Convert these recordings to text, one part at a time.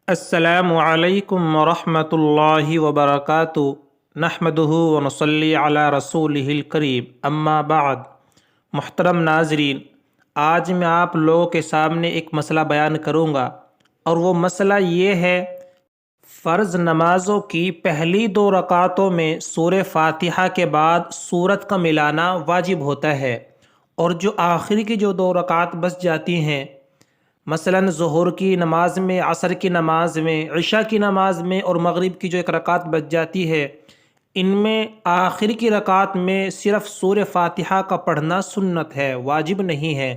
السلام علیکم ورحمۃ اللہ وبرکاتہ نحمدہ ونصلی علی رسولہ الکریم اما بعد۔ محترم ناظرین، آج میں آپ لوگوں کے سامنے ایک مسئلہ بیان کروں گا، اور وہ مسئلہ یہ ہے فرض نمازوں کی پہلی 2 رکعتوں میں سورہ فاتحہ کے بعد سورت کا ملانا واجب ہوتا ہے، اور جو آخری کی جو 2 رکعت بچ جاتی ہیں، مثلاً ظہر کی نماز میں، عصر کی نماز میں، عشاء کی نماز میں اور مغرب کی جو 1 رکعت بچ جاتی ہے، ان میں آخر کی رکعت میں صرف سورہ فاتحہ کا پڑھنا سنت ہے، واجب نہیں ہے۔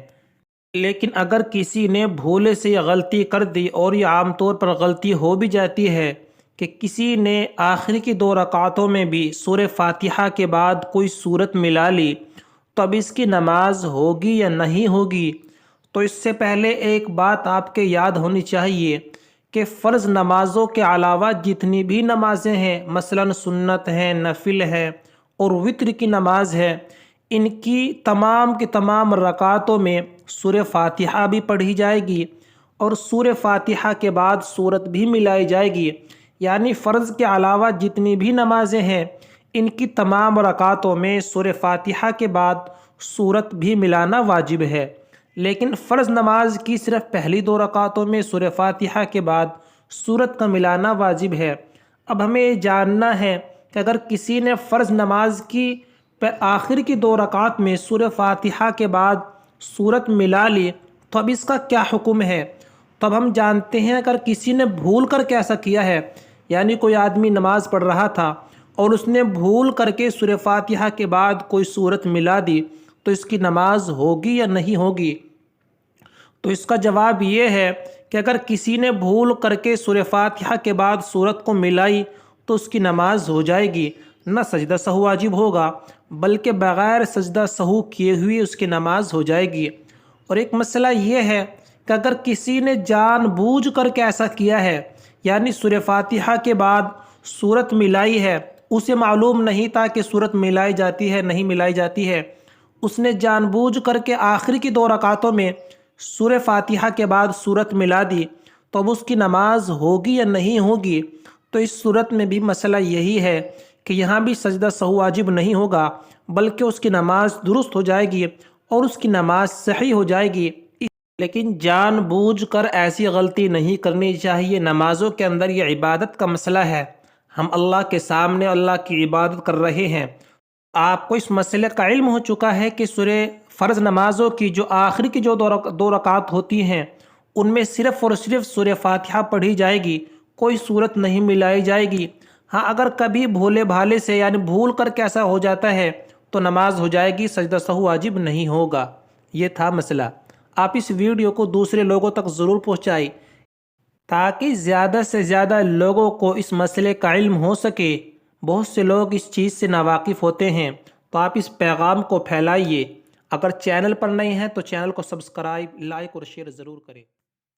لیکن اگر کسی نے بھولے سے یہ غلطی کر دی، اور یہ عام طور پر غلطی ہو بھی جاتی ہے کہ کسی نے آخر کی 2 رکعتوں میں بھی سورہ فاتحہ کے بعد کوئی سورت ملا لی، تو اب اس کی نماز ہوگی یا نہیں ہوگی؟ تو اس سے پہلے ایک بات آپ کے یاد ہونی چاہیے کہ فرض نمازوں کے علاوہ جتنی بھی نمازیں ہیں، مثلاً سنت ہیں، نفل ہے اور وتر کی نماز ہے، ان کی تمام رکعتوں میں سورہ فاتحہ بھی پڑھی جائے گی، اور سورہ فاتحہ کے بعد سورت بھی ملائی جائے گی۔ یعنی فرض کے علاوہ جتنی بھی نمازیں ہیں، ان کی تمام رکعتوں میں سورہ فاتحہ کے بعد سورت بھی ملانا واجب ہے۔ لیکن فرض نماز کی صرف پہلی 2 رکعتوں میں سورہ فاتحہ کے بعد سورت کا ملانا واجب ہے۔ اب ہمیں یہ جاننا ہے کہ اگر کسی نے فرض نماز کی آخر کی 2 رکعت میں سورہ فاتحہ کے بعد سورت ملا لی، تو اب اس کا کیا حکم ہے؟ تو اب ہم جانتے ہیں، اگر کسی نے بھول کر کے ایسا کیا ہے، یعنی کوئی آدمی نماز پڑھ رہا تھا اور اس نے بھول کر کے سورہ فاتحہ کے بعد کوئی سورت ملا دی، تو اس کی نماز ہوگی یا نہیں ہوگی؟ تو اس کا جواب یہ ہے کہ اگر کسی نے بھول کر کے سورہ فاتحہ کے بعد سورت کو ملائی، تو اس کی نماز ہو جائے گی، نہ سجدہ سہو واجب ہوگا، بلکہ بغیر سجدہ سہو کیے ہوئے اس کی نماز ہو جائے گی۔ اور ایک مسئلہ یہ ہے کہ اگر کسی نے جان بوجھ کر کے ایسا کیا ہے، یعنی سورہ فاتحہ کے بعد سورت ملائی ہے، اسے معلوم نہیں تھا کہ سورت ملائی جاتی ہے نہیں ملائی جاتی ہے، اس نے جان بوجھ کر کے آخر کی 2 رکعتوں میں سورہ فاتحہ کے بعد سورت ملا دی، تو اب اس کی نماز ہوگی یا نہیں ہوگی؟ تو اس صورت میں بھی مسئلہ یہی ہے کہ یہاں بھی سجدہ سہو واجب نہیں ہوگا، بلکہ اس کی نماز درست ہو جائے گی اور اس کی نماز صحیح ہو جائے گی۔ لیکن جان بوجھ کر ایسی غلطی نہیں کرنی چاہیے۔ نمازوں کے اندر یہ عبادت کا مسئلہ ہے، ہم اللہ کے سامنے اللہ کی عبادت کر رہے ہیں۔ آپ کو اس مسئلے کا علم ہو چکا ہے کہ فرض نمازوں کی جو آخری کی جو 2 رکعت ہوتی ہیں، ان میں صرف اور صرف سورہ فاتحہ پڑھی جائے گی، کوئی سورت نہیں ملائی جائے گی۔ ہاں، اگر کبھی بھولے بھالے سے یعنی بھول کر کے ایسا ہو جاتا ہے تو نماز ہو جائے گی، سجدہ سہو واجب نہیں ہوگا۔ یہ تھا مسئلہ۔ آپ اس ویڈیو کو دوسرے لوگوں تک ضرور پہنچائیں تاکہ زیادہ سے زیادہ لوگوں کو اس مسئلے کا علم ہو سکے۔ بہت سے لوگ اس چیز سے ناواقف ہوتے ہیں، تو آپ اس پیغام کو پھیلائیے۔ اگر چینل پر نئے ہیں تو چینل کو سبسکرائب، لائک اور شیئر ضرور کریں۔